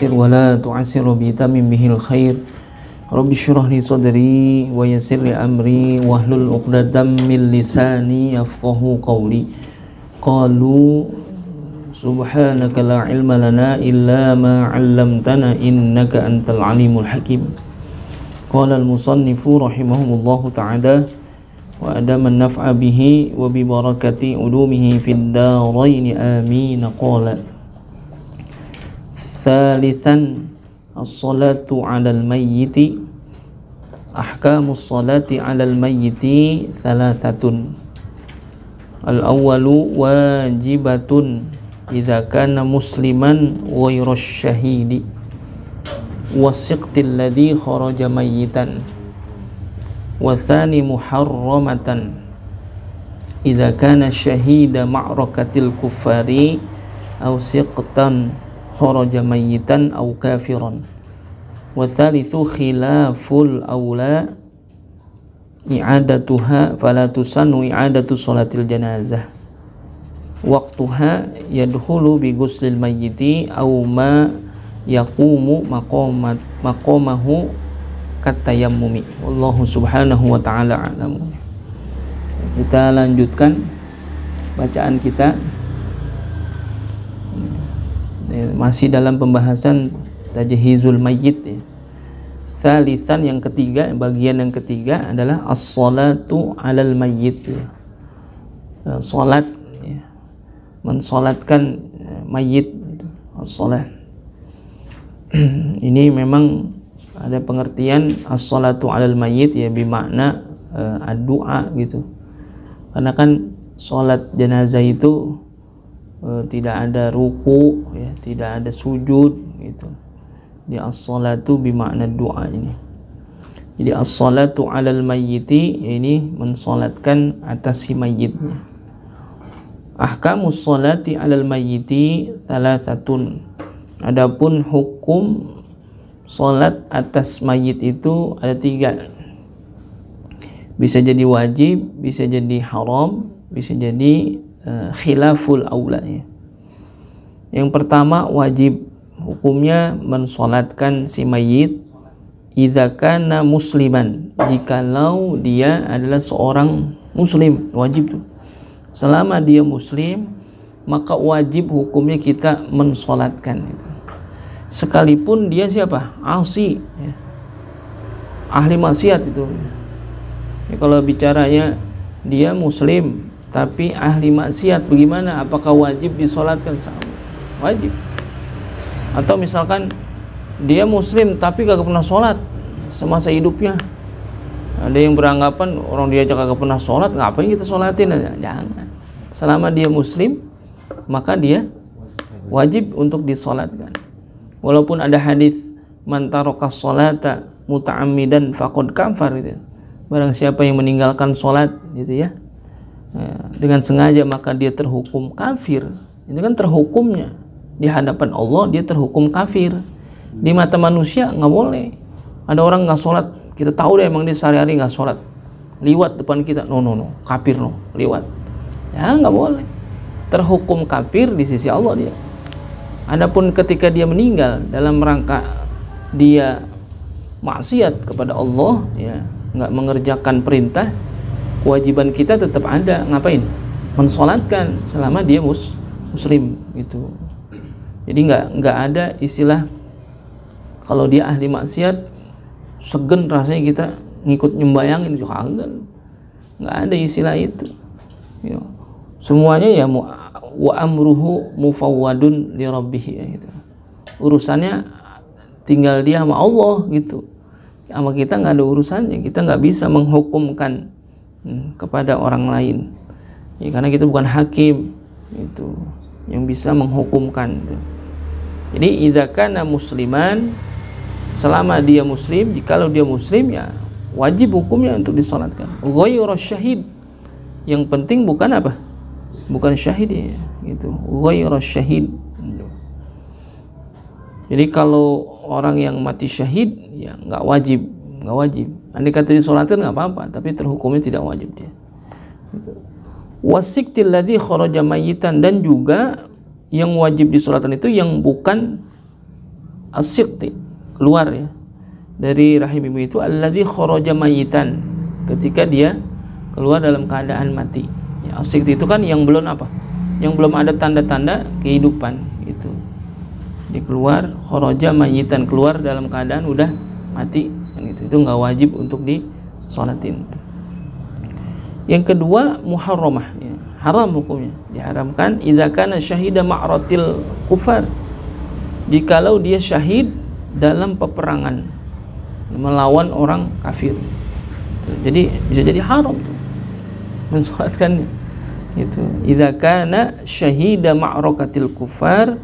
yassir wa la tu'assir bi tamim bihil khair. Rabbi shrah li sadri wa yassir li amri wahlul 'uqdatam min lisani yafqahu qawli. Qalu subhanaka la ilma lana illa ma 'allamtana innaka antal alimul hakim. Qala al-musannifu rahimahumullahu ta'ala wa adaman naf'a bihi wa bi barakati ulumihi fid darain amin. Qala thalithan as-salatu 'alal mayyiti ahkamus salati 'alal mayyiti thalathatun. Al-awwalu wajibatun idza kana musliman ghairu syahidi wasiqtil ladzi kharaja mayyitan. Wa thani muharramatan idza kana syahida ma'rakatil kuffari aw siqtan kharaja mayyitan aw kafiran. Wa thalithu khilaful aula i'adatuha fala tusannu i'adatu salatil janazah. Waqtuha yadkhulu bi ghuslil mayyiti aw ma yaqumu maqamahu katayammumi. Wallahu subhanahu wa ta'ala a'lam. Kita lanjutkan bacaan kita. Masih dalam pembahasan tajhizul mayyit ya. Tsalitsan yang ketiga, bagian yang ketiga adalah as-salatu 'alal mayyit ya. Salat ya. Mensalatkan mayit, as-salat. Ini memang ada pengertian as-salatu 'alal mayyit ya bermakna ad-du'a gitu. Karena kan salat jenazah itu tidak ada ruku ya, tidak ada sujud gitu. Jadi as-salatu bermakna doa ini. Jadi as-salatu 'alal mayyiti ini mensalatkan atas si mayitnya. Ahkamus salati 'alal mayyiti thalathatun. Adapun hukum salat atas mayit itu ada 3. Bisa jadi wajib, bisa jadi haram, bisa jadi khilaful aula ya. Yang pertama wajib, hukumnya mensalatkan si mayit idza kana musliman, jikalau dia adalah seorang muslim, wajib tuh. Selama dia muslim maka wajib hukumnya kita mensalatkan gitu. Sekalipun dia siapa? Asi ya. Ahli maksiat itu ya, kalau bicaranya dia muslim tapi ahli maksiat bagaimana? Apakah wajib disolatkan? Sama wajib. Atau misalkan dia muslim tapi kagak pernah sholat semasa hidupnya. Ada yang beranggapan orang dia kagak pernah sholat, ngapain kita sholatin? Jangan. Selama dia muslim maka dia wajib untuk disolatkan. Walaupun ada hadis man tarakas sholata muta'ammidan faqad kafar gitu. Barang siapa yang meninggalkan sholat gitu ya, dengan sengaja maka dia terhukum kafir. Itu kan terhukumnya di hadapan Allah, dia terhukum kafir. Di mata manusia nggak boleh. Ada orang nggak sholat, kita tahu deh emang dia sehari-hari nggak sholat, liwat depan kita, no kafir liwat. Ya nggak boleh. Terhukum kafir di sisi Allah dia. Adapun ketika dia meninggal dalam rangka dia maksiat kepada Allah ya, nggak mengerjakan perintah, kewajiban kita tetap ada. Ngapain? Mensolatkan selama dia muslim gitu. Jadi nggak ada istilah kalau dia ahli maksiat segen rasanya kita ngikut nyembayangin juga nggak ada istilah itu ya. Semuanya ya wa amruhu mufawwadun li rabbih ya, gitu. Urusannya tinggal dia sama Allah gitu. Sama kita nggak ada urusannya. Kita nggak bisa menghukumkan kepada orang lain ya, karena kita bukan hakim itu yang bisa menghukumkan gitu. Jadi idza kana musliman, selama dia muslim, jikalau dia muslim ya wajib hukumnya untuk disolatkan. Ghairu syahid, yang penting bukan apa? Bukan syahid ya, gitu. Ghairu syahid. Jadi kalau orang yang mati syahid ya nggak wajib. Andai kata disolatkan nggak apa-apa, tapi terhukumnya tidak wajib dia. Gitu. Wasiktil ladzi kharaja mayyitan, dan juga yang wajib disolatkan itu yang bukan as-siqti, keluar ya dari rahim ibu itu, alladzi kharaja mayitan, ketika dia keluar dalam keadaan mati. Ya, as-siqti itu kan yang belum apa? Yang belum ada tanda-tanda kehidupan itu. Dia keluar kharaja mayitan, keluar dalam keadaan udah mati kan itu. Itu enggak wajib untuk disolatin. Yang kedua muharramah ya, haram hukumnya, diharamkan idza kana syahida ma'ratil kufar, jikalau dia syahid dalam peperangan melawan orang kafir. Jadi bisa jadi haram tuh mensolatkannya. Itu idza kana syahida ma'rakatil kufar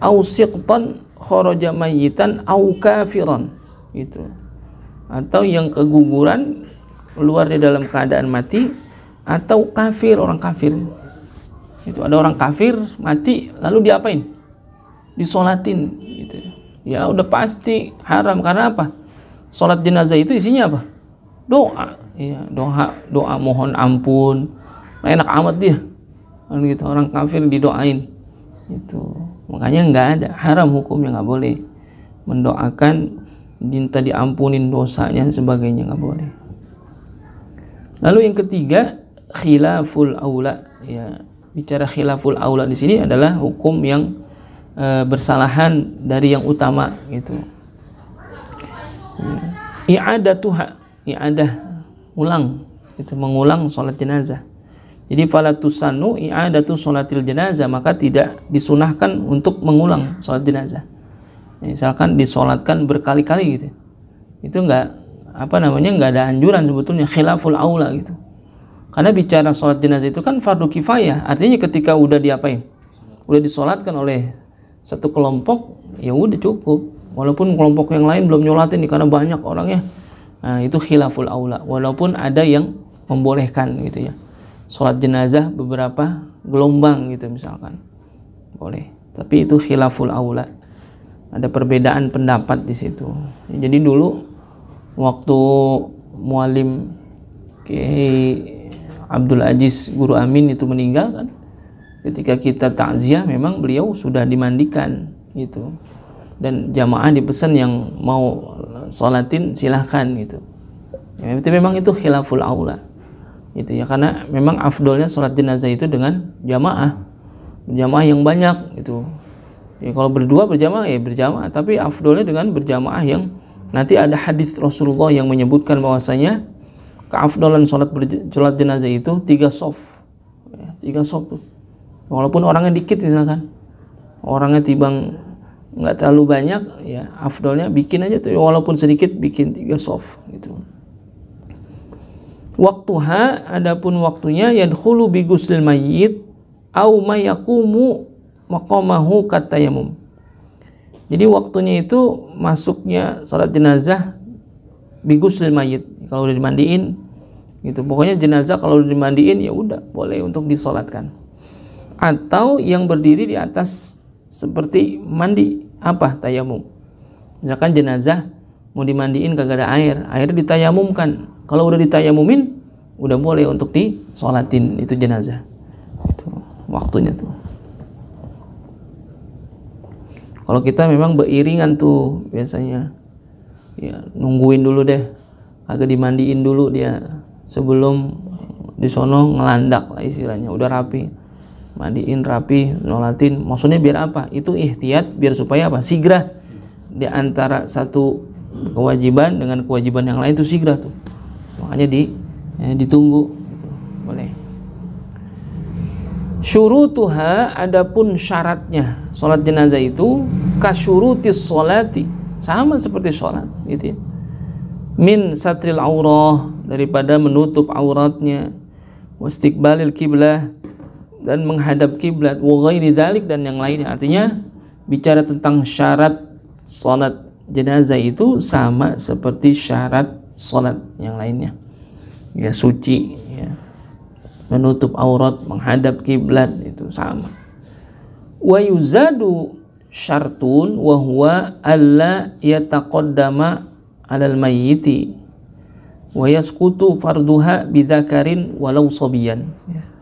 au siqtan kharaja mayitan au kafiran, itu atau yang keguguran keluar di dalam keadaan mati atau kafir, orang kafir. Itu ada orang kafir mati lalu diapain? Disolatin gitu. Ya udah pasti haram, karena apa? Salat jenazah itu isinya apa? Doa. Ya, doa mohon ampun. Enak amat dia. Kan gitu, orang kafir didoain. Itu. Makanya enggak ada, haram hukumnya, enggak boleh mendoakan minta diampunin dosanya dan sebagainya, enggak boleh. Lalu yang ketiga khilaful aula ya, bicara khilaful aula di sini adalah hukum yang bersalahan dari yang utama gitu. I'adatuha, i'adah, ulang, itu mengulang salat jenazah. Jadi fala tusannu i'adatu salatil jenazah, maka tidak disunahkan untuk mengulang salat jenazah. Misalkan disolatkan berkali-kali gitu, itu enggak enggak ada anjuran sebetulnya, khilaful aula gitu. Karena bicara sholat jenazah itu kan fardu kifayah, artinya ketika udah diapain, udah disolatkan oleh satu kelompok, ya udah cukup. Walaupun kelompok yang lain belum nyolatin karena banyak orangnya, nah itu khilaful aula. Walaupun ada yang membolehkan gitu ya, sholat jenazah beberapa gelombang gitu misalkan, boleh. Tapi itu khilaful aula, ada perbedaan pendapat di situ. Jadi dulu waktu mualim Kiai Abdul Aziz Guru Amin itu meninggal kan, ketika kita takziah memang beliau sudah dimandikan gitu, dan jamaah dipesan yang mau sholatin silahkan gitu ya. Itu memang itu khilaful aula gitu ya, karena memang afdolnya sholat jenazah itu dengan jamaah yang banyak gitu ya. Kalau berdua berjamaah ya berjamaah, tapi afdolnya dengan berjamaah yang nanti ada hadis Rasulullah yang menyebutkan bahwasanya keafdalan sholat jenazah itu 3 shaf ya, 3 shaf tuh. Walaupun orangnya dikit misalkan, orangnya tibang nggak terlalu banyak ya, afdolnya bikin aja tuh, walaupun sedikit bikin 3 shaf gitu. Waktuha, adapun waktunya, yadkhulu bi ghuslil mayyit au may yaqumu maqamahu katayamum. Jadi waktunya itu masuknya salat jenazah bi ghuslil mayyit, kalau udah dimandiin gitu. Pokoknya jenazah kalau udah dimandiin ya udah boleh untuk disolatkan. Atau yang berdiri di atas seperti mandi apa, tayamum. Misalkan jenazah mau dimandiin kagak ada air, airnya ditayamumkan. Kalau udah ditayamumin udah boleh untuk disolatin itu jenazah. Itu waktunya tuh. Kalau kita memang beriringan tuh biasanya ya, nungguin dulu deh, agak dimandiin dulu dia sebelum disono ngelandak lah istilahnya, udah rapi, mandiin rapi, nolatin. Maksudnya biar apa? Itu ihtiyat, biar supaya apa? Sigrah di antara satu kewajiban dengan kewajiban yang lain itu sigrah tuh. Makanya ditunggu gitu. Boleh. Syurutuha, adapun syaratnya salat jenazah itu kasyurutis sholati, sama seperti sholat gitu ya. Min satril aurah, daripada menutup auratnya, wastiqbalil kiblah, dan menghadap kiblat, wa ghairi dzalik, dan yang lainnya. Artinya bicara tentang syarat salat jenazah itu sama seperti syarat salat yang lainnya. Ya, suci ya, menutup aurat, menghadap kiblat, itu sama. Wa yuzadu syartun wa huwa alla yataqaddama 'alal mayyiti wa yasqutu farduha bidzakarin walau sabiyan.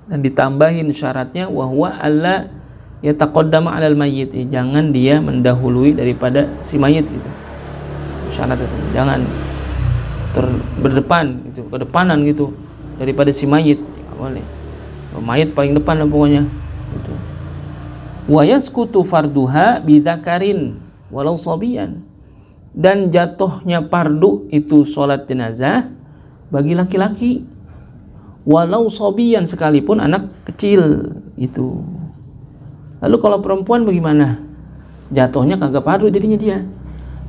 Dan ditambahin syaratnya wa huwa alla ya taqaddama 'alal mayyit, jangan dia mendahului daripada si mayit gitu. Syarat itu jangan berdepan gitu, kedepanan gitu daripada si mayit, enggak boleh. Mayit paling depan lah pokoknya gitu. Wa yasqutu farduha bidzakarin walau sabiyan, dan jatuhnya fardu itu sholat jenazah bagi laki-laki walau sabiyan, sekalipun anak kecil itu. Lalu kalau perempuan bagaimana? Jatuhnya kagak fardu jadinya dia.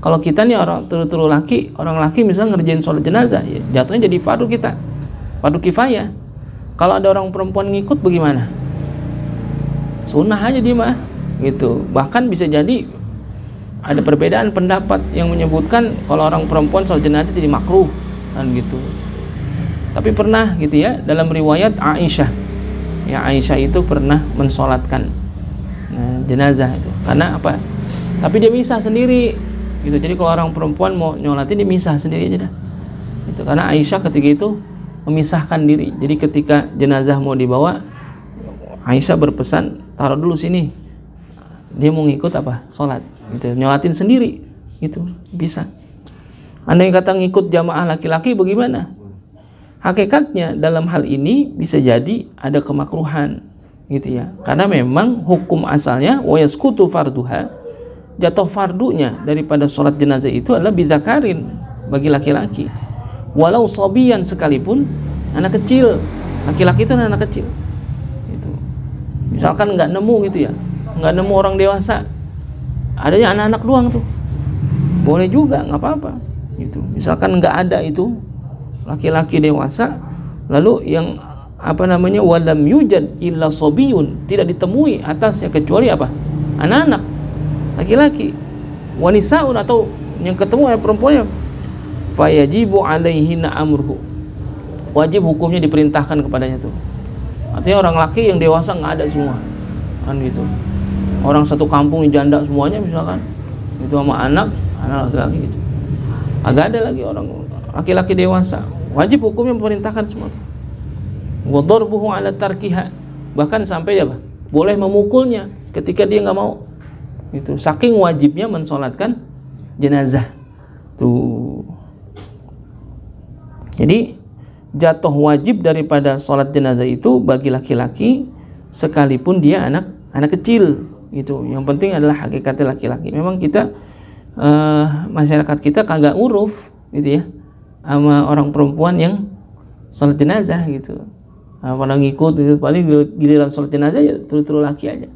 Kalau kita nih orang laki misalnya ngerjain sholat jenazah, ya jatuhnya jadi fardu kita, fardu kifayah. Kalau ada orang perempuan ngikut bagaimana? Sunnah aja dia mah gitu. Bahkan bisa jadi ada perbedaan pendapat yang menyebutkan kalau orang perempuan sholat jenazah jadi makruh kan gitu. Tapi pernah gitu ya, dalam riwayat Aisyah, ya Aisyah itu pernah mensolatkan jenazah itu. Karena apa? Tapi dia misah sendiri gitu. Jadi kalau orang perempuan mau nyolatin, dia misah sendiri aja dah gitu. Karena Aisyah ketika itu memisahkan diri. Jadi ketika jenazah mau dibawa, Aisyah berpesan, taruh dulu sini. Dia mau ngikut apa? Sholat gitu. Nyolatin sendiri gitu, bisa. Anda yang kata ngikut jamaah laki-laki bagaimana? Hakikatnya dalam hal ini bisa jadi ada kemakruhan gitu ya. Karena memang hukum asalnya wa yasqutu farduha, jatuh fardunya daripada sholat jenazah itu adalah bidzakarin, bagi laki-laki. Walau sabiyan, sekalipun anak kecil. Laki-laki itu anak kecil gitu. Misalkan nggak nemu gitu ya, nggak nemu orang dewasa, adanya anak-anak doang tuh, boleh juga, nggak apa-apa gitu. Misalkan nggak ada itu laki-laki dewasa, lalu yang walam yujad illa sobiyun, tidak ditemui atasnya kecuali apa? Anak-anak laki-laki, wanisaun, atau yang ketemu ya perempuannya, fayajibu alaihina amruhu, wajib hukumnya diperintahkan kepadanya tuh. Artinya orang laki yang dewasa nggak ada semua kan gitu. Orang satu kampung janda semuanya misalkan itu, sama anak laki-laki gitu. Agak ada lagi orang laki-laki dewasa, wajib hukumnya memerintahkan semua. Wa darbuhu ala tarkiha, bahkan sampai apa? Boleh memukulnya ketika dia nggak mau. Itu saking wajibnya mensolatkan jenazah tuh. Jadi jatuh wajib daripada sholat jenazah itu bagi laki-laki sekalipun dia anak kecil gitu. Yang penting adalah hakikatnya laki-laki. Memang kita masyarakat kita kagak uruf gitu ya sama orang perempuan yang sholat jenazah gitu. Pada ngikut gitu, paling giliran sholat jenazah ya terus laki aja.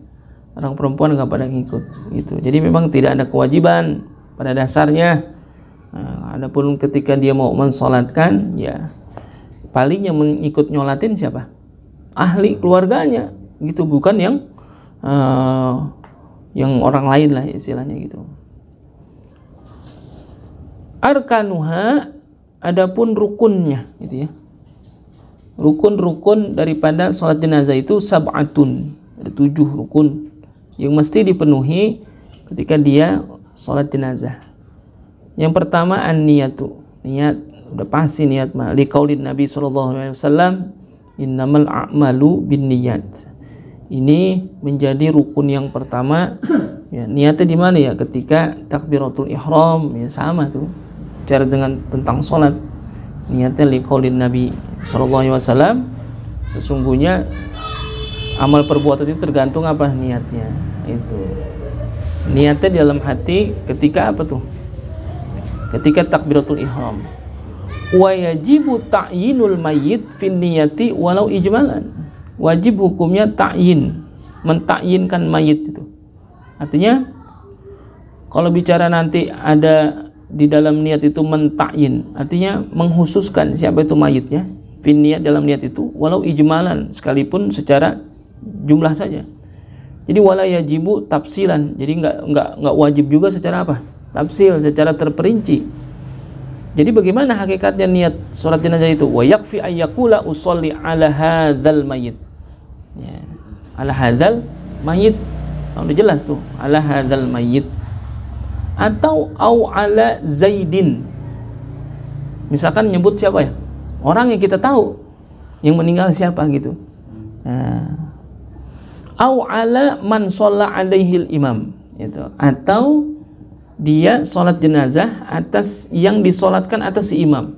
Orang perempuan nggak pada ngikut gitu. Jadi memang tidak ada kewajiban pada dasarnya. Adapun ketika dia mau mensolatkan, ya paling yang mengikut nyolatin siapa? Ahli keluarganya gitu, bukan yang orang lain lah istilahnya gitu. Arkanuha, adapun rukunnya gitu ya. Rukun-rukun daripada sholat jenazah itu sab'atun, ada 7 rukun yang mesti dipenuhi ketika dia sholat jenazah. Yang pertama an-niyatu, niat, udah pasti niat mah. Liqaulin Nabi SAW, innamal a'malu binniyat. Ini menjadi rukun yang pertama. Ya, niatnya di mana ya? Ketika takbiratul ihram, ya sama tuh. Cara dengan tentang sholat, niatnya liqaulin Nabi SAW. Sesungguhnya amal perbuatan itu tergantung apa niatnya. Itu niatnya di dalam hati ketika apa tuh? Ketika takbiratul ihram. Wa yajibu ta'yinul mayyit fin niyati walau ijmalan. Wajib hukumnya ta'yin, mentakyinkan mayit itu. Artinya kalau bicara nanti ada di dalam niat itu mentakyin, artinya menghususkan siapa itu mayitnya fin niyat, dalam niat itu walau ijmalan, sekalipun secara jumlah saja. Jadi wala yajibu tafsilan. Jadi enggak wajib juga secara apa? Tafsil, secara terperinci. Jadi bagaimana hakikatnya niat sholat jenazah itu? Wa yakfi ayyakula usolli ala hadzal mayyit. Ya, ala hadzal mayyit. Udah jelas tuh, ala hadzal mayyit. Atau au ala Zaidin. Misalkan nyebut siapa ya? Orang yang kita tahu yang meninggal siapa gitu. Nah, au ala man shalla alaihil imam, itu, atau dia sholat jenazah atas yang disolatkan atas si imam.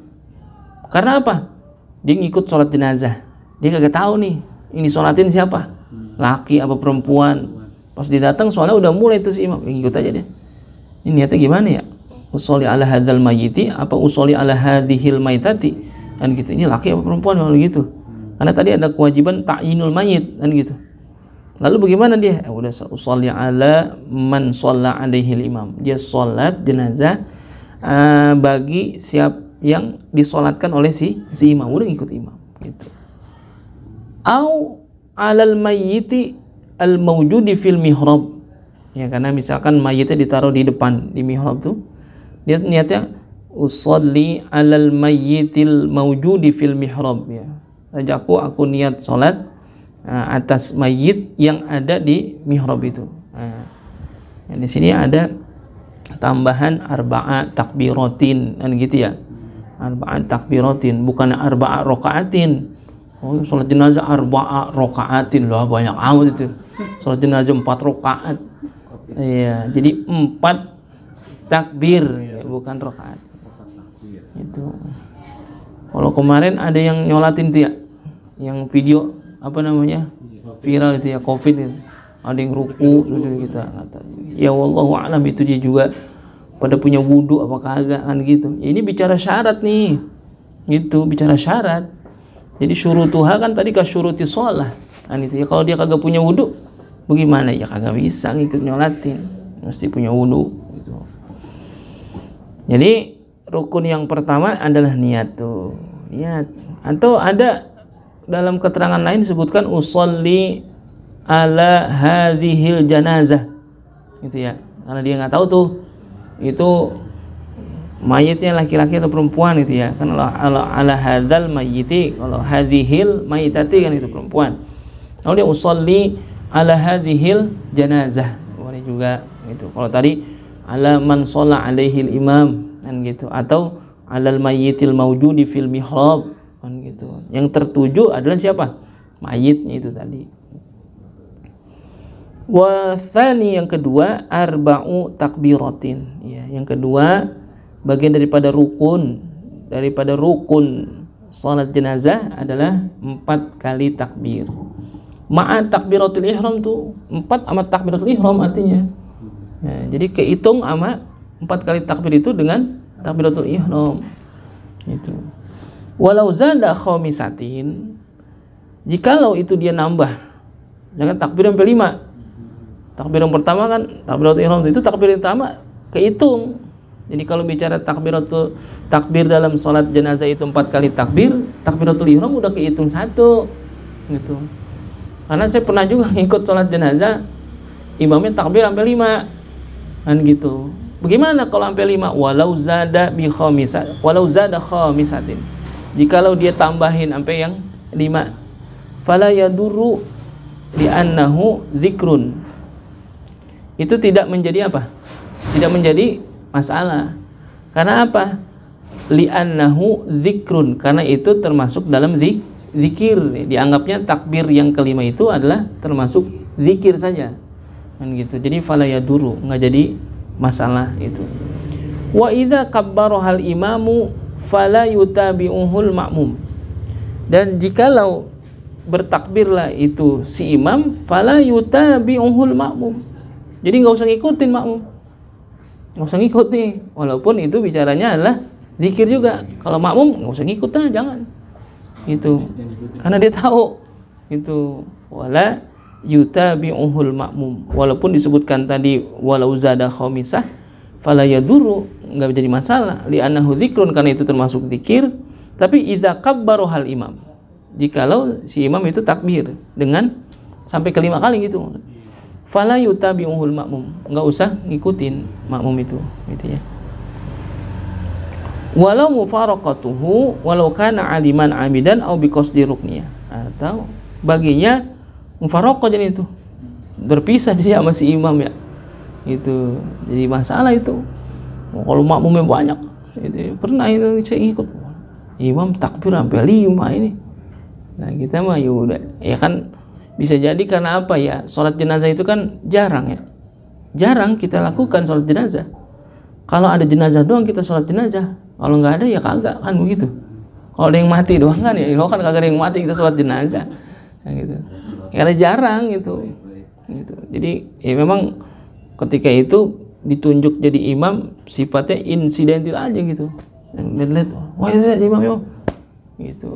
Karena apa? Dia ngikut sholat jenazah, dia kagak tahu nih ini sholatin siapa, laki apa perempuan. Pas dia datang soalnya udah mulai tuh si imam, ngikut aja dia. Ini niatnya gimana ya? Usolli ala hadzal mayyiti apa usolli ala hadhil maitati, kan gitu. Ini laki apa perempuan kalau gitu. Karena tadi ada kewajiban ta'yinul mayyit, kan gitu. Lalu bagaimana dia? Udah usolli ala man shalla alaihil imam. Dia sholat jenazah bagi siap yang disolatkan oleh si imam, udah ngikut imam gitu. Au alal mayyiti al mawjudi fil mihrab. Ya, karena misalkan mayitnya ditaruh di depan di mihrab tuh, dia niatnya usolli alal mayyitil mawjudi fil mihrab, ya. Sajaku aku niat sholat atas mayit yang ada di mihrab itu. Nah, di sini ada tambahan arba'a takbiratin, kan gitu ya. Arba'a takbiratin, bukan arba'a rokaatin. Oh, sholat jenazah arba'a rokaatin, loh banyak amat itu. Sholat jenazah 4 rakaat. Iya, jadi 4 takbir, ya, bukan rakaat. Itu. Kalau kemarin ada yang nyolatin tuh ya, yang video apa namanya viral itu ya, COVID itu. Ada yang ruku sudah kita kata. Ya wallahu a'lam itu dia juga pada punya wudu apa kagak, kan gitu. Ini bicara syarat nih. Gitu, bicara syarat. Jadi syurutuha kan tadi ka syuruti shalah. Kan itu ya, kalau dia kagak punya wudu bagaimana? Ya kagak bisa ngikut nyolatin. Mesti punya wudu gitu. Jadi rukun yang pertama adalah niat tuh. Niat. Atau ada dalam keterangan lain disebutkan usolli ala hadhil janazah, gitu ya, karena dia nggak tahu tuh itu mayitnya laki-laki atau perempuan, gitu ya, kan ala hadzal mayyiti, kalau hadhil mayitati kan itu perempuan. Kalau dia usolli ala hadhil janazah boleh juga gitu. Kalau tadi ala man shalla alaihil imam, kan gitu, atau alal mayyitil mawjudi fil mihrab, kan gitu. Yang tertuju adalah siapa? Mayitnya itu tadi. Wa tsani, yang kedua, arba'u takbiratin. Ya, yang kedua bagian daripada rukun salat jenazah adalah 4 kali takbir. Ma'a takbiratul ihram tuh 4 sama takbiratul ihram artinya. Ya, jadi kehitung sama 4 kali takbir itu dengan takbiratul ihram. Itu. Walau zada khamisatin, jikalau itu dia nambah, jangan takbir sampai 5. Takbir yang pertama kan takbiratul ihram itu takbir yang pertama kehitung. Jadi kalau bicara takbir dalam sholat jenazah itu 4 kali takbir, takbiratul ihram udah kehitung 1 gitu. Karena saya pernah juga ngikut sholat jenazah, imamnya takbir sampai 5 kan gitu. Bagaimana kalau sampai 5? Walau zada khamisatin, jikalau dia tambahin sampai yang 5, fala yadurru li'annahu dzikrun, itu tidak menjadi apa? Tidak menjadi masalah. Karena apa? Li'annahu dzikrun, karena itu termasuk dalam zikir. Dianggapnya takbir yang kelima itu adalah termasuk zikir saja, kan gitu. Jadi fala yadurru, nggak jadi masalah itu. Wa idza kabbara hal imamu fala yutabi'uhul ma'mum, dan jikalau bertakbirlah itu si imam, fala yutabi'uhul ma'mum, jadi nggak usah ngikutin makmum, nggak usah ngikut nih, walaupun itu bicaranya adalah zikir juga. Kalau makmum nggak usah ngikut, jangan itu, karena dia tahu itu. Wala yutabi'uhul ma'mum, walaupun disebutkan tadi walau zada khamisah, fala yadurru, nggak jadi masalah, li'annahu dzikrun, karena itu termasuk zikir. Tapi idza kabbara hal imam, jikalau si imam itu takbir dengan sampai ke 5 kali gitu, fala yutabi'uhul ma'mum, enggak usah ngikutin makmum itu, gitu ya. Walau mufaraqatuhu walau kana aliman amidan au biqasdi rukniyah, atau baginya mufaraqah, jadi itu berpisah jadi sama si imam ya. Itu jadi masalah itu. Kalau makmumnya banyak, itu pernah itu saya ngikut imam takbir sampai 5 ini. Nah, kita mah ya udah, ya kan Bisa jadi karena apa ya? Sholat jenazah itu kan jarang ya. Jarang kita lakukan sholat jenazah. Kalau ada jenazah doang kita sholat jenazah. Kalau nggak ada ya kagak, kan begitu. Kalau ada yang mati doang kan ya, kan kagak ada yang mati kita sholat jenazah. Nah, gitu. Karena jarang gitu. Jadi ya memang ketika itu ditunjuk jadi imam sifatnya insidental aja gitu. Lihat, wah itu imam gitu.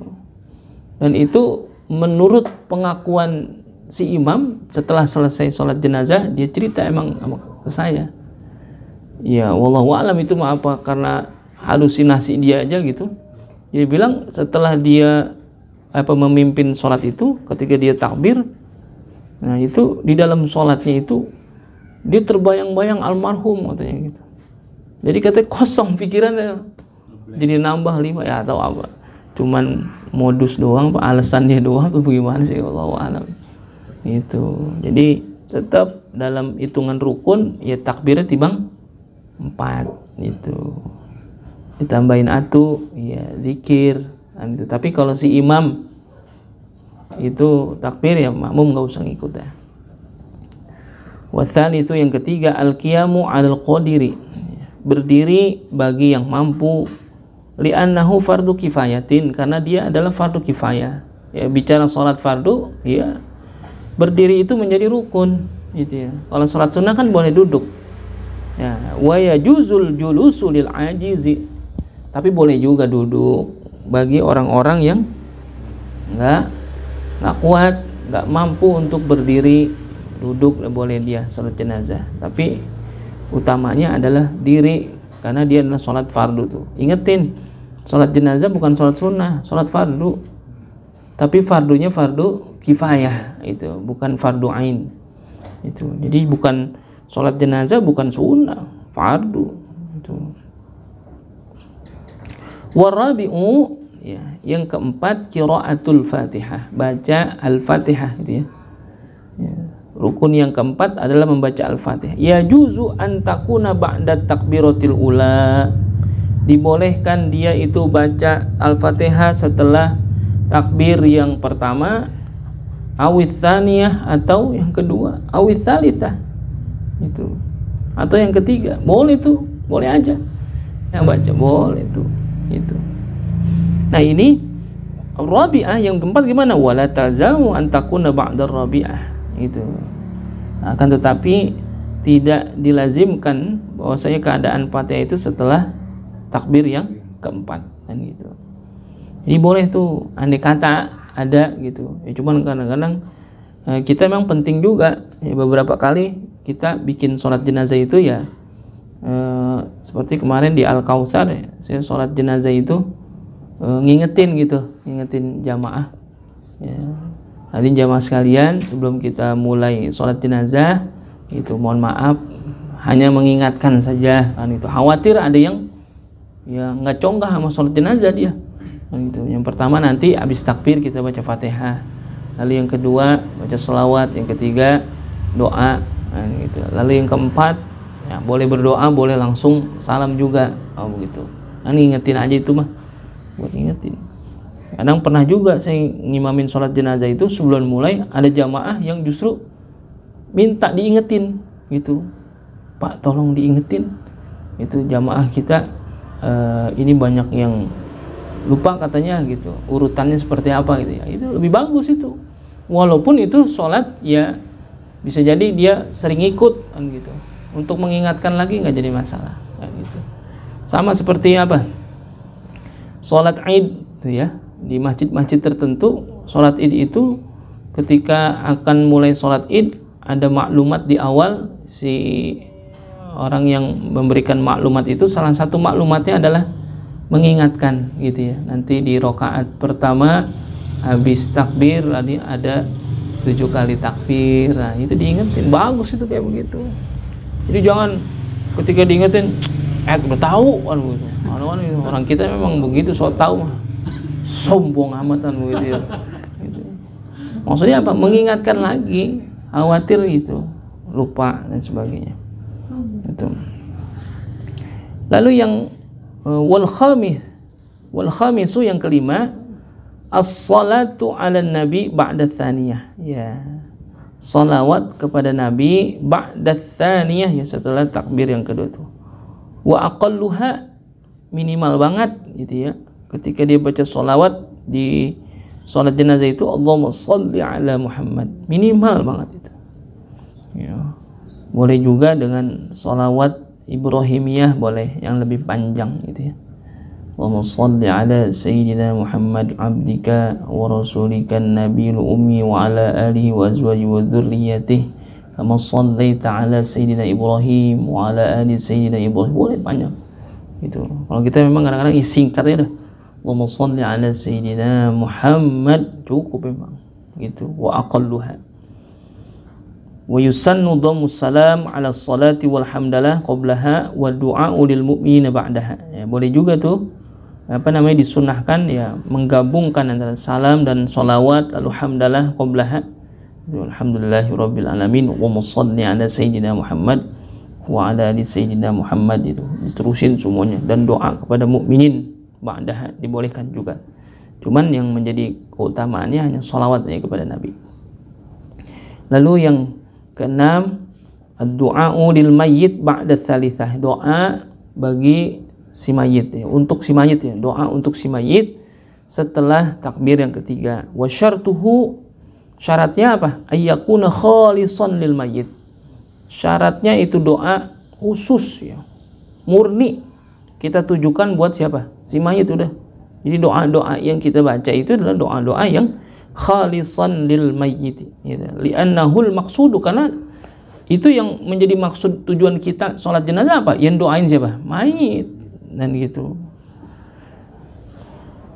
Dan itu menurut pengakuan si imam setelah selesai sholat jenazah dia cerita emang ke saya. Ya wallahu a'lam itu mah apa karena halusinasi dia aja gitu. Dia bilang setelah dia memimpin sholat itu ketika dia takbir, nah itu di dalam sholatnya itu dia terbayang-bayang almarhum katanya gitu. Jadi katanya kosong pikirannya, jadi nambah 5 ya atau apa, cuman modus doang, alasannya doang atau bagaimana sih, wallahu a'lam. Itu jadi tetap dalam hitungan rukun ya takbirnya timbang 4 itu, ditambahin atu ya zikir gitu. Tapi kalau si imam itu takbir ya makmum nggak usah ngikut dah. Wathal itu yang ketiga al-qiyamu 'alal qadiri, berdiri bagi yang mampu, li'annahu fardu kifayatin, karena dia adalah fardu kifayah. Ya bicara sholat fardu ya berdiri itu menjadi rukun gitu ya. Kalau sholat sunnah kan boleh duduk. Ya, wa yajuzul julusu lil ajizi, tapi boleh juga duduk bagi orang-orang yang enggak kuat, enggak mampu untuk berdiri, duduk boleh dia sholat jenazah. Tapi utamanya adalah diri karena dia adalah sholat fardu tuh. Ingetin, sholat jenazah bukan sholat sunnah, sholat fardu. Tapi fardunya fardu kifayah itu, bukan fardu ain. Itu. Jadi bukan sholat jenazah bukan sunnah, fardu itu. Warabi'u ya, yang keempat qiraatul Fatihah, baca Al-Fatihah gitu ya. Ya. Rukun yang keempat adalah membaca Al-Fatihah. Ya juzu an takuna ba'da takbiratil ula, dibolehkan dia itu baca Al-Fatihah setelah takbir yang pertama, awits tsaniyah atau yang kedua, awits tsalitsah itu, atau yang ketiga, boleh tuh, boleh aja yang baca, boleh tuh itu. Nah ini rabi'ah yang keempat gimana? Wala tazamu an takuna ba'da rabi'ah itu. Akan tetapi tidak dilazimkan bahwasanya keadaan Fatihah itu setelah takbir yang keempat kan gitu. Jadi boleh tuh andai kata ada gitu. Ya cuman kadang-kadang kita memang penting juga ya, beberapa kali kita bikin sholat jenazah itu ya seperti kemarin di Al-Kautsar ya, saya sholat jenazah itu ngingetin jamaah ya. Hadirin jamaah sekalian, sebelum kita mulai sholat jenazah itu mohon maaf hanya mengingatkan saja kan itu, khawatir ada yang ya nggak conggah sama sholat jenazah dia kan gitu. Yang pertama nanti habis takbir kita baca Fatihah, lalu yang kedua baca sholawat, yang ketiga doa kan gitu. Lalu yang keempat ya boleh berdoa, boleh langsung salam juga begitu. Nah ingetin aja itu mah, buat ingetin. Kadang pernah juga saya ngimamin sholat jenazah itu sebelum mulai ada jamaah yang justru minta diingetin gitu, Pak tolong diingetin itu jamaah kita ini banyak yang lupa katanya gitu urutannya seperti apa gitu ya. Itu lebih bagus itu, walaupun itu sholat ya bisa jadi dia sering ikut kan gitu, untuk mengingatkan lagi nggak jadi masalah kan gitu. Sama seperti apa sholat id tuh ya, di masjid-masjid tertentu sholat id itu ketika akan mulai sholat id ada maklumat di awal, si orang yang memberikan maklumat itu salah satu maklumatnya adalah mengingatkan gitu ya, nanti di rakaat pertama habis takbir tadi ada 7 kali takbir, nah itu diingetin, bagus itu kayak begitu. Jadi jangan ketika diingetin udah tahu kan begitu. Orang kita memang begitu, so tahu mah sombong amatan begitu ya. Gitu. Maksudnya apa? Mengingatkan lagi, khawatir gitu, lupa dan sebagainya. Itu. Lalu yang wal khamisu yang kelima, as-salatu 'alan nabi ba'da tsaniyah. Ya. Salawat kepada nabi ba'da tsaniyah, ya setelah takbir yang kedua itu. Wa aqalluha, minimal banget gitu ya. Ketika dia baca salawat di salat jenazah itu, Allahumma shalli ala Muhammad. Minimal banget itu. Ya. Boleh juga dengan salawat Ibrahimiyah, boleh yang lebih panjang gitu ya. Allahumma shalli ala sayyidina Muhammad abdika wa rasulika nabiyil ummi wa ala alihi wa azwajihi wa dzurriyyatihi kama shallaita ala sayyidina Ibrahim wa ala ali sayyidina Ibrahim. Boleh panjang gitu. Kalau kita memang kadang-kadang singkatnya dah, Allahumma shalli ala sayyidina Muhammad, cukup memang gitu. Wa aqalluha wa yusannu dhammus salam ala salati walhamdalah qablaha wa du'a lil mu'minina ba'daha. Ya, boleh juga tuh disunahkan ya menggabungkan antara salam dan salawat lalu hamdalah qablaha. Alhamdulillahirabbil alamin wa shalli ala sayyidina Muhammad wa ala ali sayyidina Muhammad, itu diterusin semuanya, dan doa kepada mukminin ba'daha dibolehkan juga. Cuman yang menjadi keutamaannya hanya salawat ya kepada Nabi. Lalu yang keenam, ad-du'a'u lil mayyit ba'da tsalitsah, doa bagi si mayit ya, untuk si mayit ya, doa untuk si mayit setelah takbir yang ketiga. Wa syartuhu, syaratnya apa? Ayyakuna khalisan lil mayyit. Syaratnya itu doa khusus ya, murni kita tujukan buat siapa? Si mayit udah. Jadi doa-doa yang kita baca itu adalah doa-doa yang khalisan lil mayyit gitu. Li'annahul maqsudu, karena itu yang menjadi maksud tujuan kita sholat jenazah apa? Yang doain siapa? Mayit. Dan gitu.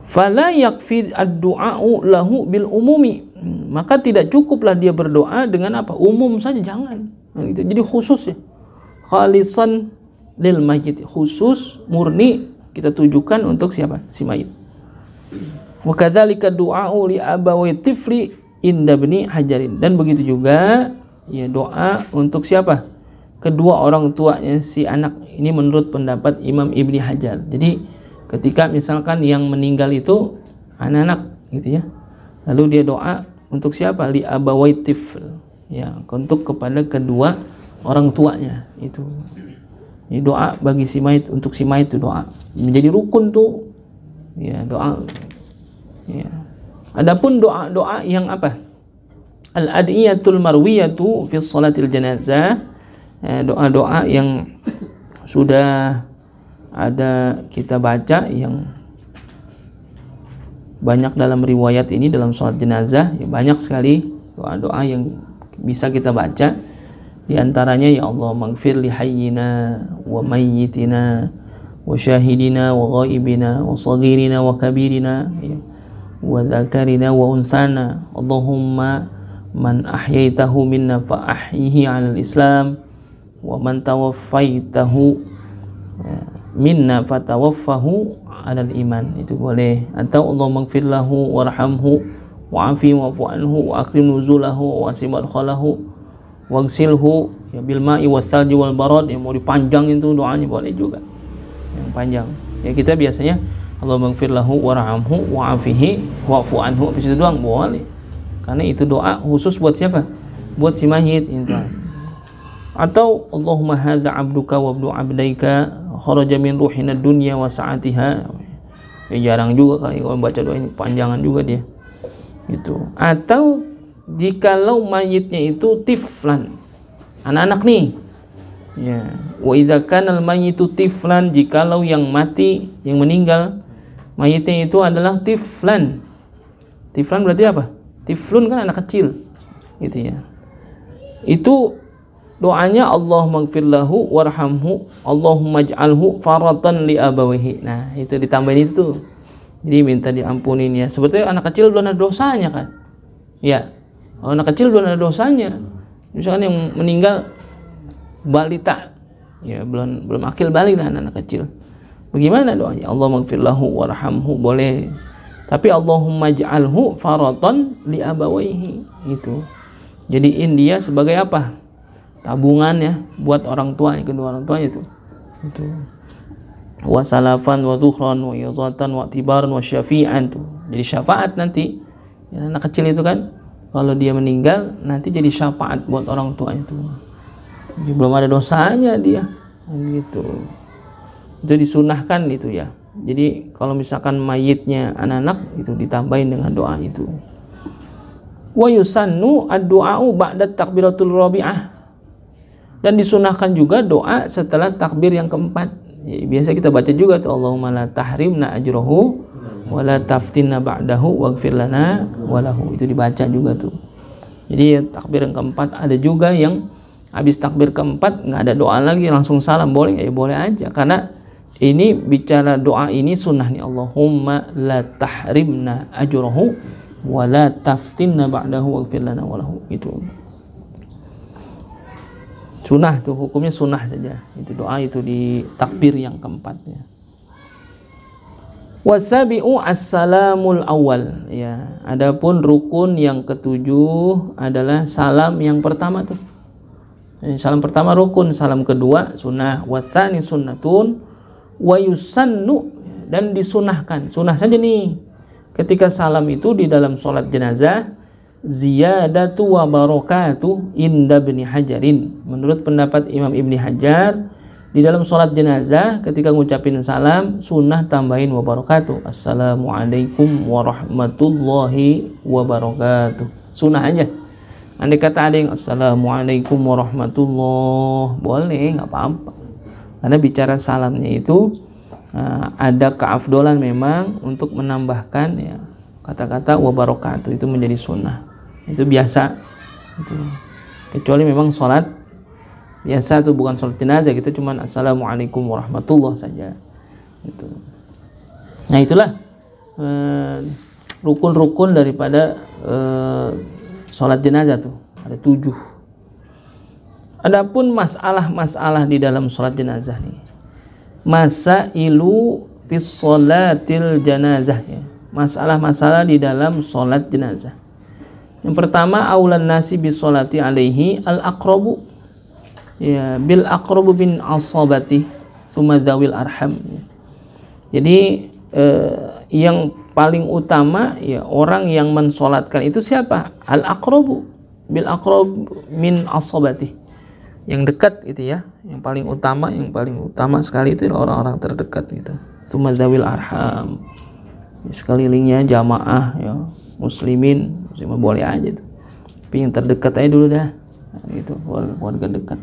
Fala yakfi ad-du'a'u lahu bil umumi, maka tidak cukuplah dia berdoa dengan apa? Umum saja, jangan. Dan gitu. Jadi khusus ya. Khalisan lil mayyit, khusus murni kita tujukan untuk siapa? Si mayit. Wa kadzalika du'a'u li abawi tifli inda bni hajarin, dan begitu juga ya doa untuk siapa? Kedua orang tuanya si anak. Ini menurut pendapat Imam Ibni Hajar. Jadi ketika misalkan yang meninggal itu anak-anak gitu ya, lalu dia doa untuk siapa? Li abawai tifl, ya, untuk kepada kedua orang tuanya itu. Ini doa bagi si mayit, untuk si mayit itu doa menjadi rukun tuh ya, doa ya. Adapun doa-doa yang apa? Al-adiyatul marwiyatu fi sholatil janazah, doa-doa yang sudah ada kita baca, yang banyak dalam riwayat ini dalam sholat jenazah ya, banyak sekali doa-doa yang bisa kita baca. Di antaranya, ya Allah maghfir li hayyina wa mayyitina wa syahidina wa ghaibina wa saghirina wa kabirina ya, wa dzakarina wa unsana. Allahumma man ahyaitahu minna fa ahyihi 'alal islam wa man tawaffaitahu minna fatawaffahu 'alal iman. Itu boleh. Atau Allahumma ighfir lahu warhamhu wa'afi wa'fu anhu wa akrim nuzulahu wa wasi' madkhalahu waghsilhu ya bil ma'i wath-thalji wal barad. Yang mau dipanjangin itu doanya boleh juga yang panjang ya. Kita biasanya Allahumma ighfir lahu warhamhu wa'afihi wa'fu anhu, habis itu doang boleh, karena itu doa khusus buat siapa? Buat si mayit itu. Atau Allahumma hadza 'abduka wa ibnu 'abdaika kharaja min ruhina dunya wa sa'atiha. Ya jarang juga kali kalau baca doa ini, panjangan juga dia. Gitu. Atau jikalau mayitnya itu tiflan, anak-anak nih. Ya, wa idza kana al-mayyitu tiflan, jikalau yang mati, yang meninggal mayitnya itu adalah tiflan. Tiflan berarti apa? Tiflun kan anak kecil. Gitu ya. Itu doanya Allahumma ighfir lahu warhamhu Allahumma ij'alhu faratan li abawihi. Nah, itu ditambahin itu. Jadi minta diampunin ya. Sebetulnya anak kecil belum ada dosanya kan? Ya. Kalau anak kecil belum ada dosanya. Misalkan yang meninggal balita, ya belum akil balik lah anak kecil. Bagaimana doanya? Allahumma ighfir lahu warhamhu boleh. Tapi Allahumma ij'alhu faratan li abawaihi itu. Jadiin dia sebagai apa? Tabungan ya buat orang tuanya, kedua orang tuanya itu. wa salafan wa zuhran wa izatan wa tibaran wa syafi'an tuh. Jadi syafaat nanti ya, anak kecil itu kan kalau dia meninggal nanti jadi syafaat buat orang tua itu. Jadi belum ada dosanya dia gitu. Itu disunahkan itu ya. Jadi kalau misalkan mayitnya anak-anak itu ditambahin dengan doa itu. Wa yusannu ad-du'a'u ba'da takbiratul rabi'ah. Dan disunahkan juga doa setelah takbir yang keempat. Ya, biasa kita baca juga tuh Allahumma la tahrimna ajrahu wa la taftinna ba'dahu waghfir lana wa lahu. Itu dibaca juga tuh. Jadi ya, takbir yang keempat ada juga yang habis takbir keempat nggak ada doa lagi langsung salam, boleh ya boleh aja, karena ini bicara doa ini sunnah nih. Allahumma la tahrimna ajrahu wa la taftinna ba'dahu waghfir lana wa lahu. Itu sunnah tuh, hukumnya sunnah saja itu doa itu di takbir yang keempatnya. Wasabi'u as-salamul awal ya. Adapun rukun yang ketujuh adalah salam yang pertama tuh. Salam pertama rukun, salam kedua sunnah, watsani sunnatun wa yusannu, dan disunahkan. Sunnah saja nih. Ketika salam itu di dalam sholat jenazah, ziyadatu wa barakatuh inda Ibni Hajarin. Menurut pendapat Imam Ibni Hajar, di dalam sholat jenazah ketika ngucapin salam sunnah tambahin wa barakatuh. Assalamualaikum warahmatullahi wabarakatuh. Sunnah aja. Andai kata ada yang assalamualaikum warahmatullahi, boleh, nggak apa-apa. Karena bicara salamnya itu ada keafdolan memang untuk menambahkan ya kata-kata wa barakatuh, itu menjadi sunnah. Itu biasa itu. Kecuali memang sholat biasa tuh bukan sholat jenazah, kita cuman assalamualaikum warahmatullah saja itu. Nah itulah rukun-rukun daripada sholat jenazah tuh ada 7. Adapun masalah-masalah di dalam sholat jenazah nih, masailu fis sholatil janazah ya. Masalah-masalah di dalam sholat jenazah. Yang pertama, aulan nasi bis sholati alaihi al-aqrabu ya, bil aqrabu bin asabati summa dzawil arham. Jadi yang paling utama ya orang yang mensolatkan itu siapa? Al-aqrabu bil aqrab min asabati, yang dekat gitu ya, yang paling utama sekali itu orang-orang terdekat gitu. Summa dzawil arham, sekelilingnya jamaah ya, muslimin boleh aja tuh, tapi yang terdekat aja dulu dah gitu, keluarga dekat.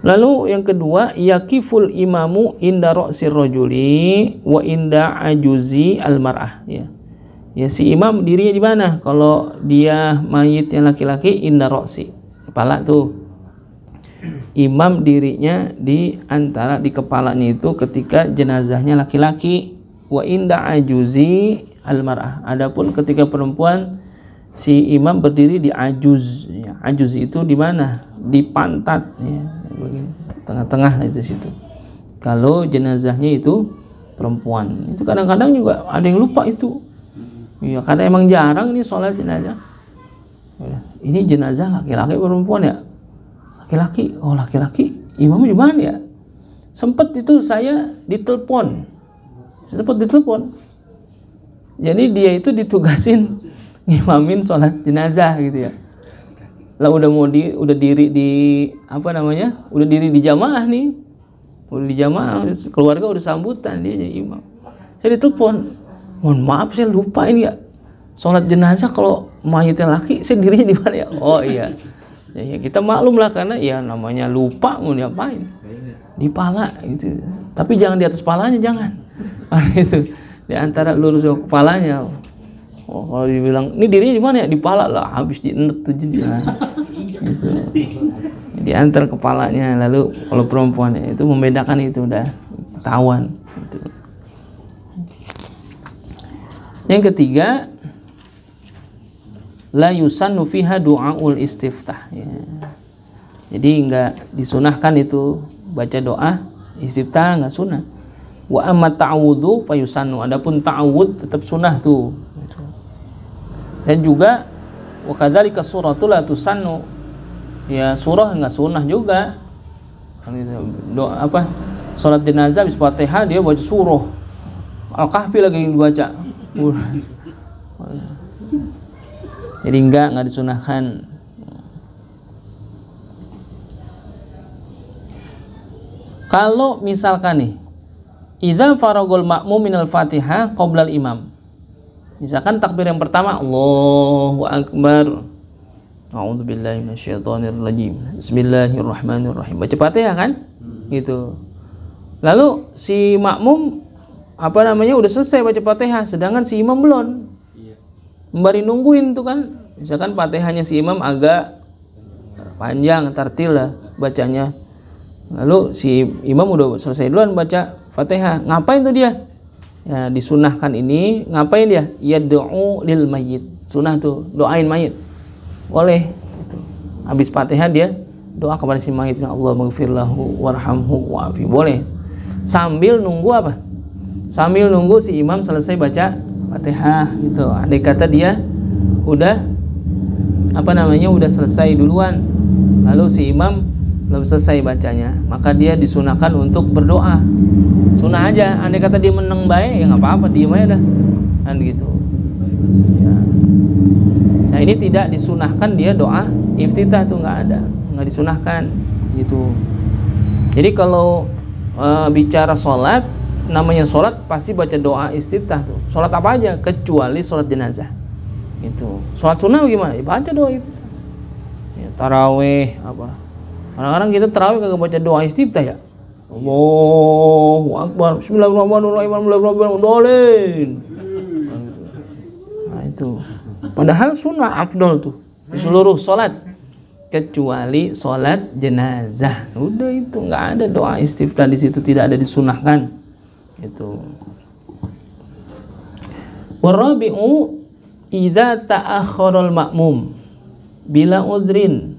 Lalu yang kedua, yakiful imamu inda ra'sir rajuli wa inda ajuzi almar'ah ya. Ya si imam dirinya di mana? Kalau dia mayit yang laki-laki inda ra'si, kepala tuh. Imam dirinya di antara di kepalanya itu ketika jenazahnya laki-laki. Wa inda ajuzi almar'ah. Adapun ketika perempuan, si imam berdiri di ajuz ya. Ajuz itu di mana? Di pantat ya. Tengah-tengah itu situ. Kalau jenazahnya itu perempuan, itu kadang-kadang juga ada yang lupa itu. Ya karena emang jarang nih sholat jenazah. Ya, ini jenazah laki-laki perempuan ya? Laki-laki. Oh laki-laki. Imamnya di mana ya? Sempet itu saya ditelepon. Jadi dia itu ditugasin ngimamin sholat jenazah gitu ya. Lah udah diri di apa namanya? Udah diri di jamaah nih. Udah di jamaah, keluarga udah sambutan, dia jadi imam. Saya ditelepon. Mohon maaf saya lupa ini ya. Sholat jenazah kalau mayitnya laki, saya dirinya di mana ya? Oh iya. Ya kita maklum lah karena ya namanya lupa mau diapain. Di pala gitu. Tapi jangan di atas palanya, jangan. Itu di antara lurus kepalanya. Oh, kalau dibilang ini dirinya di mana ya? Di pala lah, habis dienet tuh jadi. Gitu. Di antara kepalanya, lalu kalau perempuannya itu membedakan itu udah ketahuan gitu. Yang ketiga, la yusannu fiha du'aul istiftah ya. Jadi enggak disunahkan itu baca doa istiftah, enggak sunah. Wa amma ta'awudhu fayusannu, adapun ta'awud tetap sunah tuh. Dan juga wa kadzalika suratul la tusannu ya, surah enggak sunnah juga. Doa apa? Sholat jenazah habis Fatihah dia baca surah Al-Kahfi lagi yang dibaca. Jadi enggak disunahkan. Kalau misalkan nih, idza faragul ma'mum minal Fatihah qoblal imam. Misalkan takbir yang pertama Allahu Akbar. A'udzubillahi minasyaitonirrajim. Bismillahirrahmanirrahim. Baca Fatihah kan? Gitu. Lalu si makmum udah selesai baca Fatihah, sedangkan si imam belum. Membari nungguin tuh kan. Misalkan Fatihahnya si imam agak panjang, tartil lah bacanya. Lalu si imam udah selesai duluan baca Fatihah. Ngapain tuh dia? Ya, disunahkan ini ngapain dia? Yad'u lil mayyit. Sunah tuh, doain mayit. Boleh gitu. Habis Fatihah dia doa kepada si mayit, ya Allah maghfirlahu warhamhu wa'afi. Boleh. Sambil nunggu apa? Sambil nunggu si imam selesai baca Fatihah gitu. Andai kata dia udah udah selesai duluan, lalu si imam belum selesai bacanya, maka dia disunahkan untuk berdoa. Sunah aja. Andai kata dia menang baik, ya nggak apa-apa, diem aja dah kan gitu ya. Nah ini tidak disunahkan dia doa iftitah tuh, nggak disunahkan gitu. Jadi kalau bicara sholat, namanya sholat pasti baca doa istiftah tuh. Sholat apa aja kecuali sholat jenazah gitu. Sholat sunnah gimana? Ya, baca doa istiftah ya, taraweh apa. Kadang-kadang kita tarawih kagak baca doa istiftah ya. Allahu Akbar, Bismillahirrahmanirrahim. Nah itu. Padahal sunnah afdol tuh di seluruh sholat kecuali sholat jenazah. Udah itu nggak ada doa istiftah di situ, tidak ada disunahkan. Itu. Warabi'u idza ta'akhkharal ma'mum bila udrin.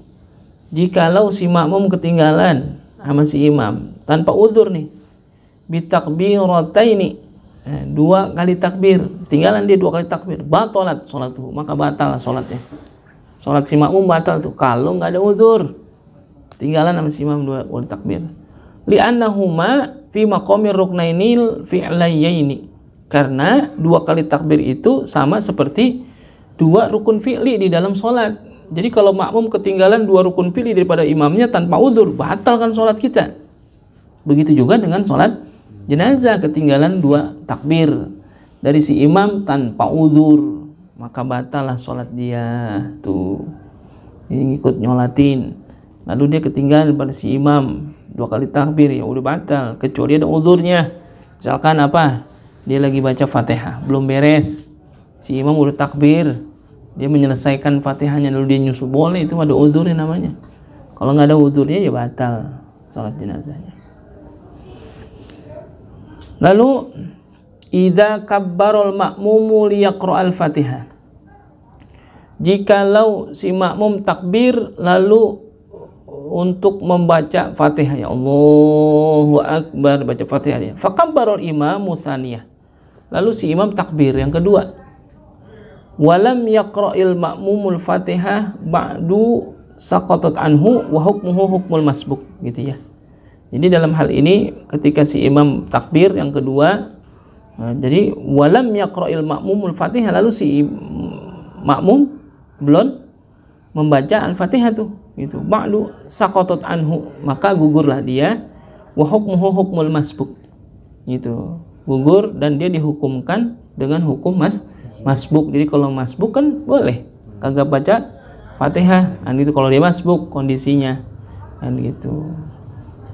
Jikalau si makmum ketinggalan sama si imam tanpa uzur nih, bitakbirataini, dua kali takbir, tinggalan dia dua kali takbir, batalat salatuhu, maka batal salatnya. Salat si makmum batal tuh kalau nggak ada uzur, tinggalan sama si imam dua kali takbir. Li'annahuma fi maqamir ruknainil fi'layaini, karena dua kali takbir itu sama seperti dua rukun fi'li di dalam salat. Jadi kalau makmum ketinggalan dua rukun fi'li daripada imamnya tanpa udzur, batalkan sholat kita. Begitu juga dengan sholat jenazah, ketinggalan dua takbir dari si imam tanpa udzur, maka batallah sholat dia. Tuh, ini ikut nyolatin, lalu dia ketinggalan daripada si imam dua kali takbir, ya udah batal, kecuali ada udzurnya. Misalkan dia lagi baca Fatihah, belum beres, si imam udah takbir, dia menyelesaikan Fatihahnya lalu dia nyusul, boleh, itu ada udzurnya namanya. Kalau nggak ada udzurnya ya batal salat jenazahnya. Lalu idza kabbarul ma'mumu liyaqra'al Fatihah. Jikalau si makmum takbir lalu untuk membaca Fatihah, ya Allahu Akbar, baca Fatihah, faqabbarul imamu tsaniyah. Lalu si imam takbir yang kedua. Walam yaqra'il ma'mumul Fatihah ba'du saqatat anhu wa hukmuhu hukmul masbuk, gitu ya. Jadi dalam hal ini ketika si imam takbir yang kedua, jadi walam yaqra'il ma'mumul Fatihah, lalu si makmum belum membaca Al-Fatihah tuh, gitu. Ba'du saqatat anhu, maka gugurlah dia, wa hukmuhu hukmul masbuk, gitu. Gugur dan dia dihukumkan dengan hukum masbuk. Jadi kalau masbuk kan boleh kagak baca Fatihah, kan gitu kalau dia masbuk kondisinya, kan gitu.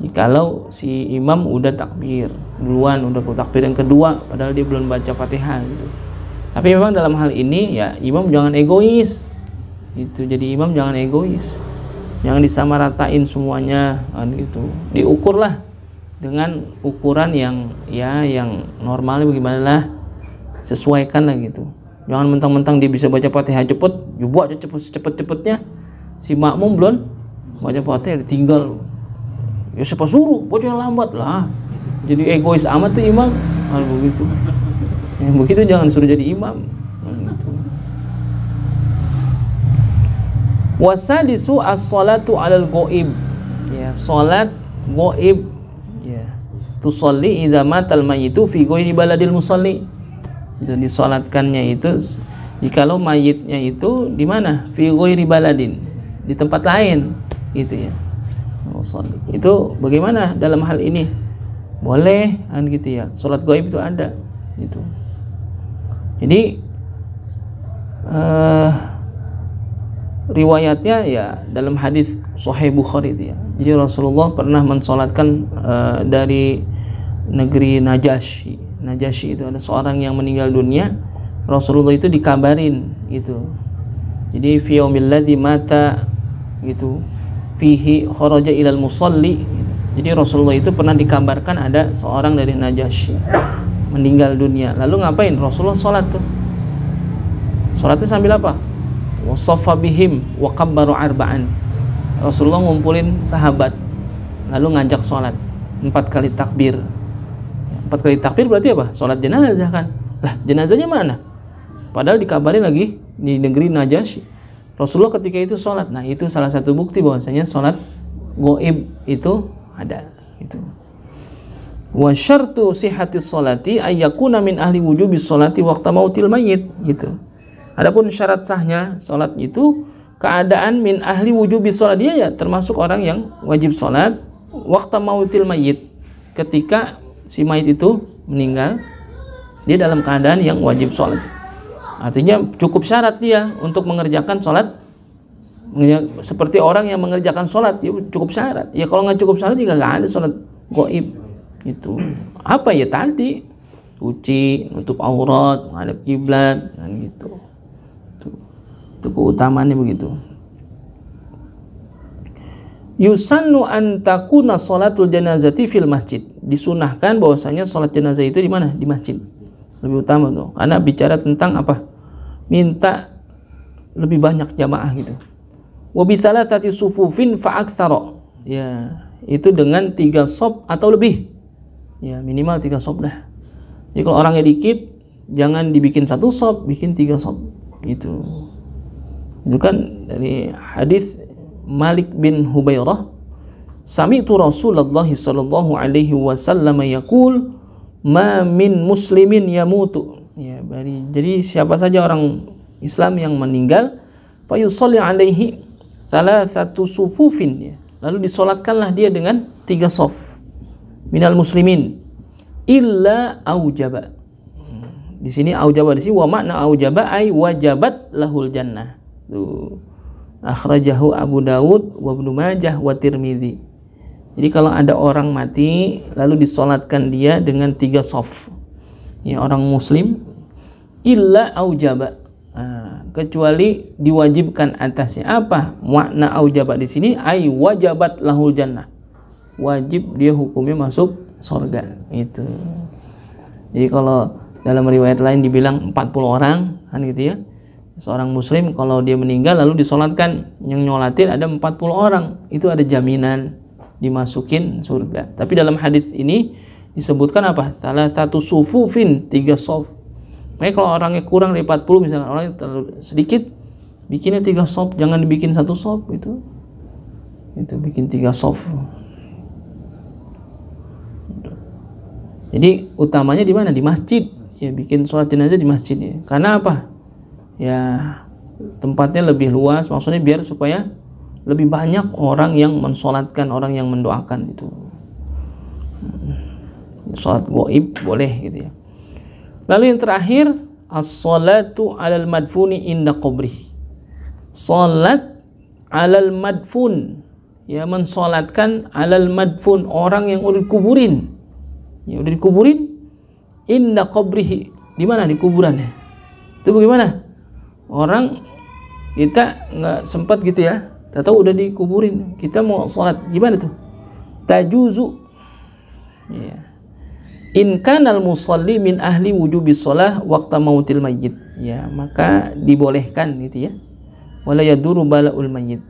Jikalau si imam udah takbir duluan, udah takbir yang kedua padahal dia belum baca Fatihah gitu. Tapi memang dalam hal ini ya imam jangan egois gitu. Jadi imam jangan egois, jangan disamaratain semuanya, kan gitu. Diukurlah dengan ukuran yang normalnya bagaimana lah, sesuaikan lah gitu. Jangan mentang-mentang dia bisa baca Fatihah cepet, buat cepet-cepetnya. Si makmum belum baca Fatihah ditinggal, ya siapa suruh baca yang lambat lah. Jadi egois amat tuh imam, begitu. Ya, begitu jangan suruh jadi imam. Gitu. Wasadisu as-salatu alal ghaib. Ya, salat ghaib. Ya. tusolli idza matal mayyitu fi ghairi baladil musalli. Itu disolatkannya itu jikalau mayitnya itu di mana? Fi ghairi baladin, di tempat lain gitu ya. Musalli. Itu bagaimana dalam hal ini? Boleh kan gitu ya. Salat gaib itu ada gitu. Jadi riwayatnya ya dalam hadis Sahih Bukhari itu ya. Jadi Rasulullah pernah mensolatkan dari negeri Najasyi. Najasyi itu ada seorang yang meninggal dunia. Rasulullah itu dikabarin gitu. Jadi fi yaumil ladzi mata gitu. Fihi kharaja ilal musalli gitu. Jadi Rasulullah itu pernah dikabarkan ada seorang dari Najasyi meninggal dunia. Lalu ngapain? Rasulullah sholat tuh. Sholatnya sambil apa? Wasaffa bihim wa kabbaru arba'an. Rasulullah ngumpulin sahabat lalu ngajak sholat 4 kali takbir. 4 kali takbir berarti apa? Sholat jenazah kan. Lah jenazahnya mana? Padahal dikabarin lagi di negeri Najasyi. Rasulullah ketika itu sholat. Nah itu salah satu bukti bahwasanya sholat gaib itu ada itu. Wa syartu sihhatis sholati ayyakuna min ahli wujubis sholati waqta mautil mayyit gitu. Adapun syarat sahnya sholat itu keadaan min ahli wujubis sholat, dia ya termasuk orang yang wajib sholat waqta mautil mayyit, ketika si mayit itu meninggal dia dalam keadaan yang wajib sholat. Artinya cukup syarat dia untuk mengerjakan sholat seperti orang yang mengerjakan sholat, dia cukup syarat. Ya kalau nggak cukup syarat juga nggak ada sholat gaib itu. Apa ya tadi? Suci, nutup aurat, menghadap kiblat dan gitu. Itu keutamaannya begitu. Yusannu an takuna sholatul janazati fil masjid. Disunahkan bahwasanya sholat jenazah itu di mana? Di masjid. Lebih utama tuh. Karena bicara tentang apa? Minta lebih banyak jamaah gitu. Wa bi thalathati sufufin fa aktsara. Ya, itu dengan 3 shaf atau lebih. Ya, minimal 3 shaf dah. Jadi kalau orangnya dikit, jangan dibikin 1 shaf, bikin 3 shaf. Gitu. Itu kan dari hadis Malik bin Hubairah, sami'tu Rasulullah sallallahu alaihi wasallam yaqul ma min muslimin yamutu. Ya, jadi siapa saja orang Islam yang meninggal, fa yusalli alaihi thalathatu sufufin, ya. Lalu disolatkanlah dia dengan 3 shaf minal muslimin illa aujaba. Di sini aujaba, di sini wa makna aujaba ay wajabat lahul jannah. Tuh. Akhrajahu Abu Dawud wa Ibnu Majah wa Tirmidzi. Jadi kalau ada orang mati lalu disolatkan dia dengan 3 shaf, ya, orang muslim, illa aujaba, kecuali diwajibkan atasnya. Apa makna aujaba di sini? Ai wajabat lahul jannah, wajib dia hukumnya masuk surga itu. Jadi kalau dalam riwayat lain dibilang 40 orang kan gitu ya. Seorang muslim kalau dia meninggal lalu disolatkan, yang nyolatin ada 40 orang, itu ada jaminan dimasukin surga. Tapi dalam hadis ini disebutkan apa? Salah satu sufufin, 3 shaf. Makanya kalau orangnya kurang dari 40, misalnya orangnya terlalu sedikit, bikinnya 3 shaf, jangan dibikin 1 shaf itu bikin 3 shaf. Jadi utamanya di mana? Di masjid. Ya, bikin sholat jenazah di masjid ya. Karena apa? Ya, tempatnya lebih luas, maksudnya biar supaya lebih banyak orang yang mensolatkan, orang yang mendoakan itu. Sholat gaib boleh gitu ya. Lalu yang terakhir, as-salatu 'alal madfuni inda qabri. Salat 'alal madfun, ya, mensolatkan 'alal madfun, orang yang udah dikuburin. Ya, udah dikuburin inda qabrihi, di mana? Di kuburannya. Itu bagaimana? Orang kita nggak sempat gitu ya, tahu udah dikuburin, kita mau sholat, gimana tuh? Tajuzu, ya. In kanal musalli min ahli wujubis shalah waqta mautil mayyit, ya, maka dibolehkan gitu ya. Wala yaduru balaul mayyit.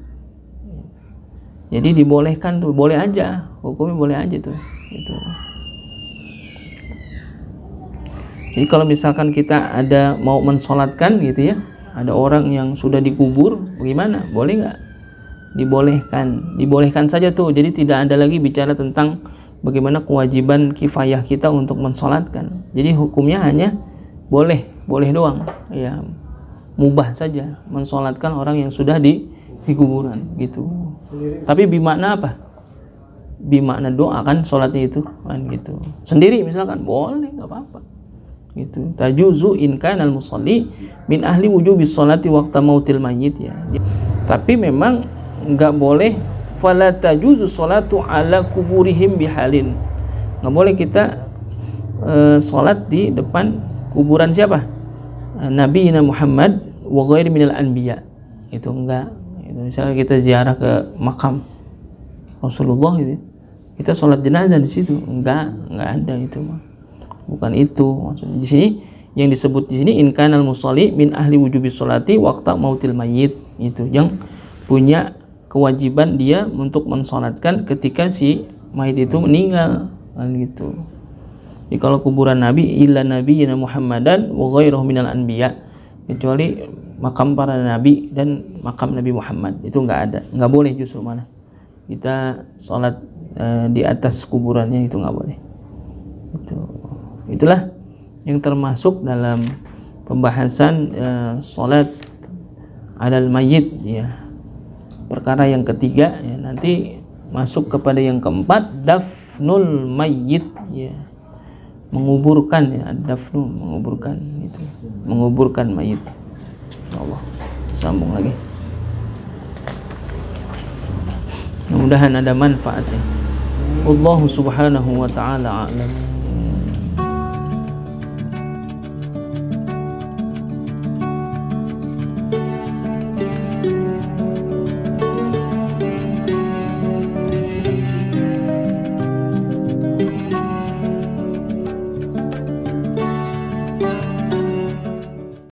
Jadi dibolehkan tuh, boleh aja, hukumnya boleh aja tuh. Gitu. Jadi kalau misalkan kita ada mau mensolatkan gitu ya, ada orang yang sudah dikubur, bagaimana? Boleh nggak? Dibolehkan saja tuh. Jadi tidak ada lagi bicara tentang bagaimana kewajiban kifayah kita untuk mensolatkan. Jadi hukumnya hanya boleh doang, ya mubah saja mensolatkan orang yang sudah di kuburan gitu. Tapi bimakna apa? Bimakna doa kan sholatnya itu kan gitu. Sendiri misalkan boleh, nggak apa-apa gitu. Tajuzu in kana al-musalli min ahli wujubi sholati waqta mautil mayyit ya. Tapi memang nggak boleh fala tajuzu sholatu ala kuburihim bihalin. Nggak boleh kita sholat di depan kuburan siapa? Nabi Muhammad wa ghairi minal anbiya. Itu enggak. Itu misalnya kita ziarah ke makam Rasulullah gitu. Kita sholat jenazah di situ, enggak ada itu mah. Bukan itu maksudnya. Di sini yang disebut di sini in kanal musalli min ahli wujubi sholati waqta mautil mayyit, itu yang punya kewajiban dia untuk mensolatkan ketika si mayit itu meninggal kan gitu. Jadi kalau kuburan Nabi illa nabiyina Muhammadan wa ghairuhu minal anbiya, kecuali makam para nabi dan makam Nabi Muhammad, itu enggak ada, enggak boleh justru mana kita sholat di atas kuburannya, itu nggak boleh. Itulah yang termasuk dalam pembahasan sholat alal mayyit ya. Perkara yang ketiga ya, nanti masuk kepada yang keempat, dafnul mayyit ya, menguburkan ya, dafnu menguburkan itu, menguburkan mayit. Allah, sambung lagi. Mudah-mudahan ada manfaatnya. Wallahu subhanahu wa ta'ala a'lam.